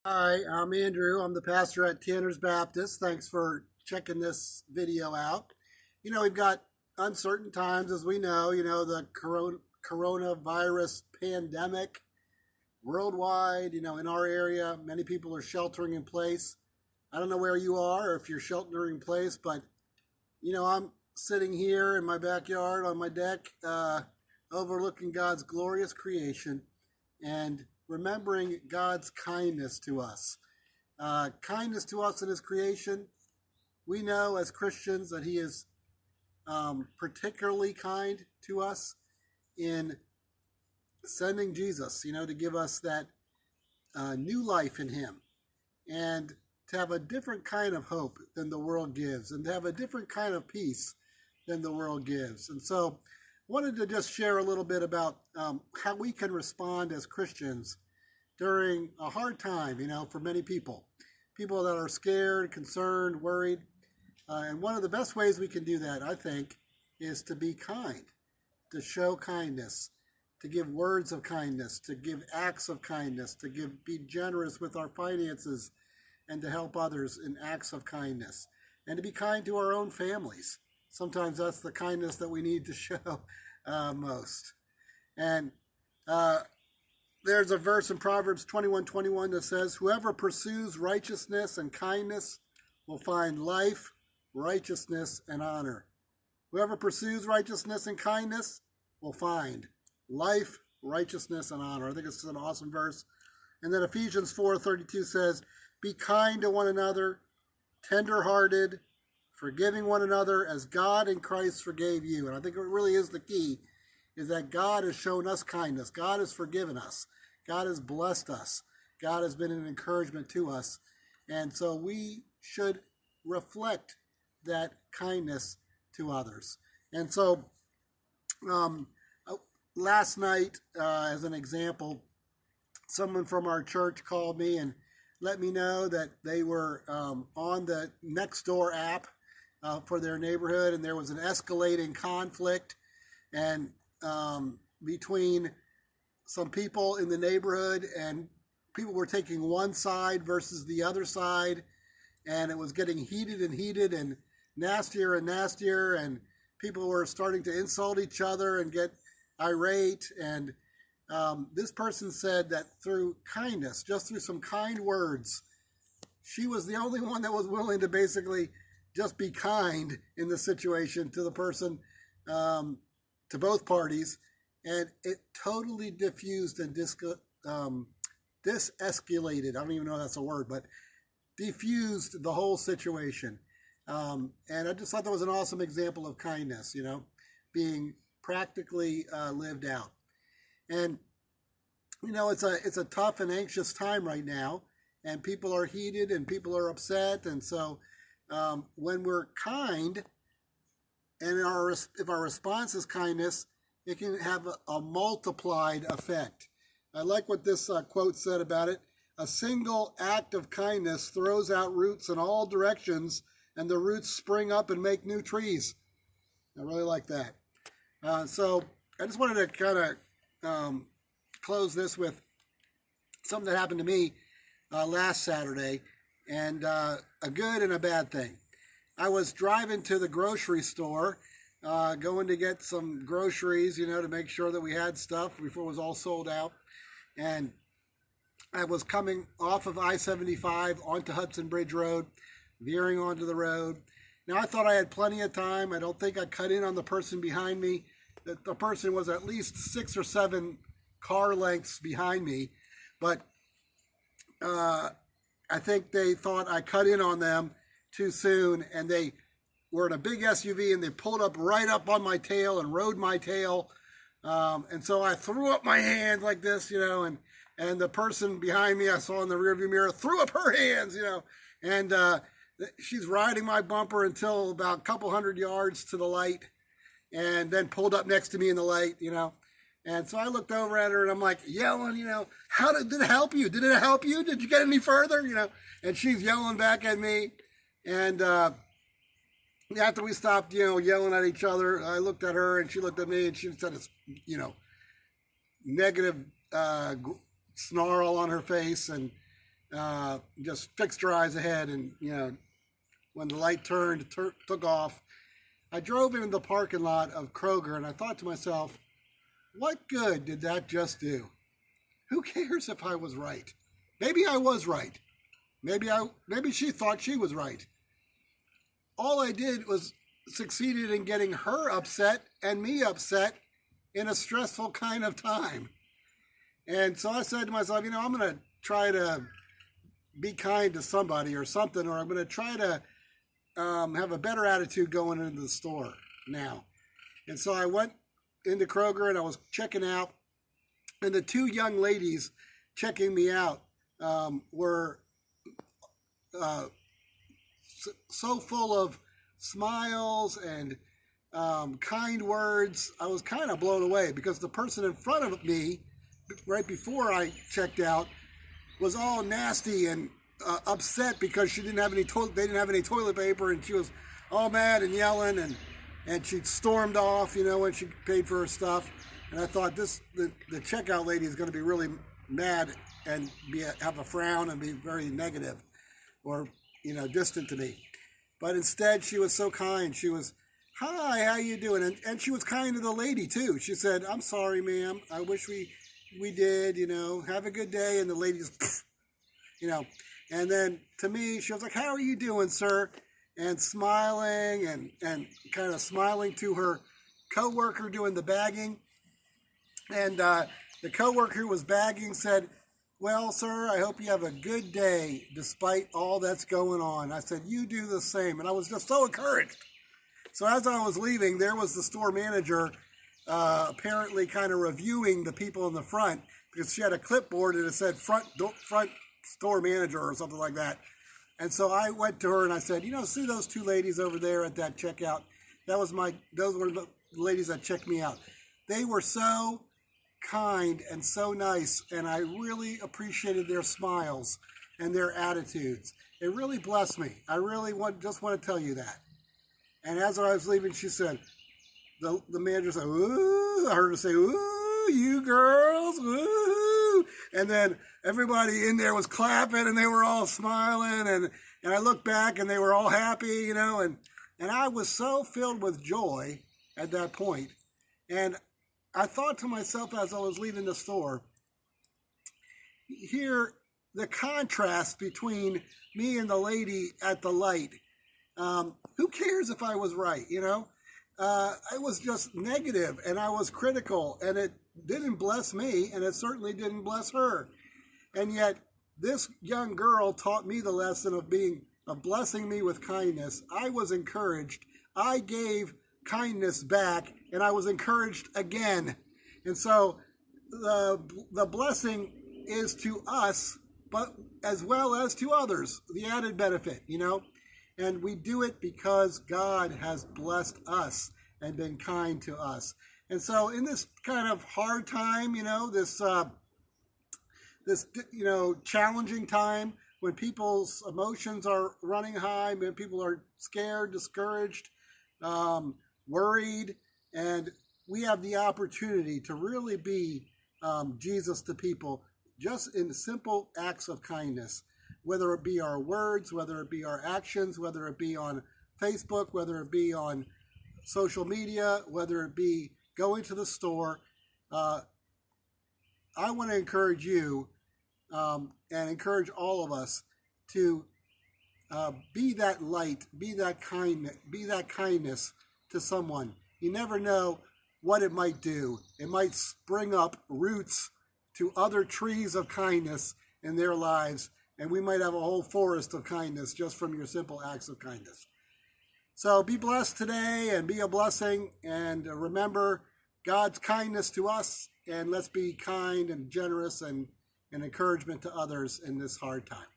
Hi, I'm Andrew. I'm the pastor at Tanner's Baptist. Thanks for checking this video out. We've got uncertain times, as we know, the coronavirus pandemic worldwide, in our area, many people are sheltering in place. I don't know where you are or if you're sheltering in place, but, I'm sitting here in my backyard on my deck, overlooking God's glorious creation and remembering God's kindness to us. Kindness to us in His creation. We know as Christians that He is particularly kind to us in sending Jesus, to give us that new life in Him and to have a different kind of hope than the world gives and to have a different kind of peace than the world gives. And so wanted to just share a little bit about how we can respond as Christians during a hard time, for many people that are scared, concerned, worried. And one of the best ways we can do that, I think, is to be kind, to show kindness, to give words of kindness, to give acts of kindness, to be generous with our finances, and to help others in acts of kindness, and to be kind to our own families. Sometimes that's the kindness that we need to show most. And there's a verse in Proverbs 21:21 that says, "Whoever pursues righteousness and kindness will find life, righteousness, and honor." Whoever pursues righteousness and kindness will find life, righteousness, and honor. I think it's an awesome verse. And then Ephesians 4:32 says, "Be kind to one another, tender-hearted, forgiving one another as God in Christ forgave you." And I think it really is the key, is that God has shown us kindness. God has forgiven us. God has blessed us. God has been an encouragement to us. And so we should reflect that kindness to others. And so last night, as an example, someone from our church called me and let me know that they were on the Nextdoor app for their neighborhood, and there was an escalating conflict and between some people in the neighborhood, and people were taking one side versus the other side, and it was getting heated and nastier, and people were starting to insult each other and get irate. And this person said that through kindness, just through some kind words, she was the only one that was willing to basically just be kind in the situation to the person, to both parties, and it totally diffused and disescalated. I don't even know if that's a word, but diffused the whole situation. And I just thought that was an awesome example of kindness, being practically lived out. And it's a tough and anxious time right now, and people are heated and people are upset. And so when we're kind, and if our response is kindness, it can have a multiplied effect. I like what this quote said about it. "A single act of kindness throws out roots in all directions, and the roots spring up and make new trees." I really like that. So I just wanted to kind of close this with something that happened to me last Saturday, and a good and a bad thing. I was driving to the grocery store, going to get some groceries, to make sure that we had stuff before it was all sold out. And I was coming off of I-75 onto Hudson Bridge Road, veering onto the road. Now, I thought I had plenty of time. I don't think I cut in on the person behind me. The person was at least 6 or 7 car lengths behind me. But I think they thought I cut in on them too soon, and they were in a big SUV, and they pulled up right up on my tail and rode my tail. And so I threw up my hands like this, and the person behind me I saw in the rearview mirror threw up her hands, and she's riding my bumper until about a couple hundred yards to the light, and then pulled up next to me in the light, And so I looked over at her and I'm like yelling, did it help you? Did it help you? Did you get any further? And she's yelling back at me. And after we stopped, yelling at each other, I looked at her and she looked at me and she said this, negative snarl on her face. And just fixed her eyes ahead, and when the light took off, I drove into the parking lot of Kroger, and I thought to myself, what good did that just do? Who cares if I was right? Maybe I was right. Maybe she thought she was right. All I did was succeeded in getting her upset and me upset in a stressful kind of time. And so I said to myself, I'm going to try to be kind to somebody or something, or I'm going to try to have a better attitude going into the store now. And so I went into Kroger and I was checking out, and the two young ladies checking me out were so full of smiles and kind words. I was kind of blown away because the person in front of me, right before I checked out, was all nasty and upset because she didn't have any they didn't have any toilet paper, and she was all mad and yelling, and she stormed off, when she paid for her stuff. And I thought the checkout lady is going to be really mad and have a frown and be very negative or distant to me. But instead, she was so kind. She was, "Hi, how you doing?" And she was kind to the lady too. She said, "I'm sorry, ma'am. I wish we did. Have a good day." And the lady just, And then to me, she was like, "How are you doing, sir?" And smiling and kind of smiling to her coworker doing the bagging. And the coworker who was bagging said, "Well, sir, I hope you have a good day despite all that's going on." I said, "You do the same." And I was just so encouraged. So as I was leaving, there was the store manager apparently kind of reviewing the people in the front, because she had a clipboard and it said front store manager or something like that. And so I went to her and I said, "See those two ladies over there at that checkout? Those were the ladies that checked me out. They were so kind and so nice, and I really appreciated their smiles and their attitudes. It really blessed me. I really just want to tell you that." And as I was leaving, she said, the manager said, "Ooh," I heard her say, "Ooh, you girls, ooh." And then everybody in there was clapping and they were all smiling, and I looked back and they were all happy, and I was so filled with joy at that point. And I thought to myself as I was leaving the store, here, the contrast between me and the lady at the light. Who cares if I was right, I was just negative and I was critical, and it didn't bless me, and it certainly didn't bless her. And yet this young girl taught me the lesson of blessing me with kindness. I was encouraged. I gave kindness back, and I was encouraged again. And so the blessing is to us, but as well as to others, the added benefit, and we do it because God has blessed us and been kind to us. And so in this kind of hard time, this challenging time, when people's emotions are running high, when people are scared, discouraged, worried, and we have the opportunity to really be Jesus to people just in simple acts of kindness, whether it be our words, whether it be our actions, whether it be on Facebook, whether it be on social media, whether it be going to the store. I want to encourage you and encourage all of us to be that light, be that kindness to someone. You never know what it might do. It might spring up roots to other trees of kindness in their lives, and we might have a whole forest of kindness just from your simple acts of kindness. So be blessed today and be a blessing, and remember God's kindness to us, and let's be kind and generous and encouragement to others in this hard time.